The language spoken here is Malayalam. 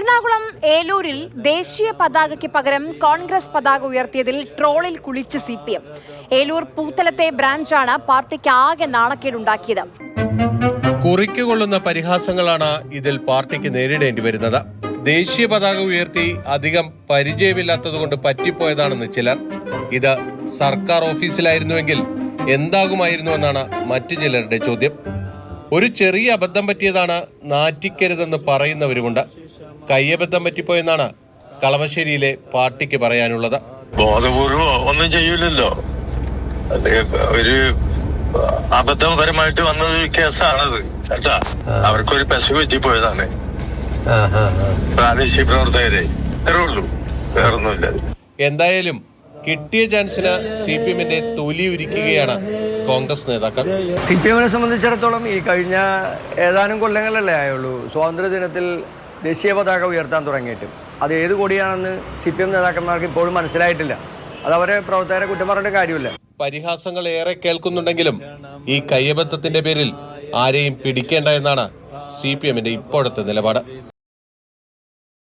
എറണാകുളം ഏലൂരിൽ ദേശീയ പതാകയ്ക്ക് പകരം കോൺഗ്രസ് പതാക ഉയർത്തിയതിൽ ട്രോളിൽ കുളിച്ച് CPM. ഏലൂർ പൂത്തലത്തെ ബ്രാഞ്ചാണ് പാർട്ടിക്ക് ആകെ നാണക്കേടുണ്ടാക്കിയത്. കുറിക്കുകൊള്ളുന്ന പരിഹാസങ്ങളാണ് ഇതിൽ പാർട്ടിക്ക് നേരിടേണ്ടി വരുന്നത്. ദേശീയ പതാക ഉയർത്തി അധികം പരിചയമില്ലാത്തതുകൊണ്ട് പറ്റിപ്പോയതാണെന്ന് ചിലർ. ഇത് സർക്കാർ ഓഫീസിലായിരുന്നുവെങ്കിൽ എന്താകുമായിരുന്നുവെന്നാണ് മറ്റു ചിലരുടെ ചോദ്യം. ഒരു ചെറിയ അബദ്ധം പറ്റിയതാണ്, നാറ്റിക്കരുതെന്ന് പറയുന്നവരുമുണ്ട്. കയ്യബദ്ധം പറ്റിപ്പോയെന്നാണ് കളമശ്ശേരിയിലെ പാർട്ടിക്ക് പറയാനുള്ളത്. ബോധപൂർവം ഒന്നും ചെയ്യൂലല്ലോ, ഒരു അബദ്ധപരമായിട്ട് വന്നത് കേസാണത് കേട്ടാ. അവർക്കൊരു പെശ പറ്റിപ്പോയതാണ് പ്രാദേശിക പ്രവർത്തകരെ, ഇത്രേ ഉള്ളൂ, വേറൊന്നുമില്ല. എന്തായാലും കിട്ടിയ ചാൻസിന് CPM-ന്റെ തൊലി ഉരിക്കുകയാണ് കോൺഗ്രസ് നേതാക്കൾ. CPM-നെ സംബന്ധിച്ചിടത്തോളം ഈ കഴിഞ്ഞ ഏതാനും കൊല്ലങ്ങളല്ലേ ആയുള്ളൂ സ്വാതന്ത്ര്യ ദിനത്തിൽ ദേശീയ പതാക ഉയർത്താൻ തുടങ്ങിയിട്ടും. അത് ഏത് കൊടിയാണെന്ന് CPM നേതാക്കന്മാർക്ക് ഇപ്പോഴും മനസ്സിലായിട്ടില്ല. അത് അവരെ പ്രവർത്തകരെ കുറ്റം പറഞ്ഞിട്ട് കാര്യമില്ല. പരിഹാസങ്ങൾ ഏറെ കേൾക്കുന്നുണ്ടെങ്കിലും ഈ കയ്യബദ്ധത്തിന്റെ പേരിൽ ആരെയും പിടിക്കേണ്ട എന്നാണ് CPM-ന്റെ ഇപ്പോഴത്തെ നിലപാട്.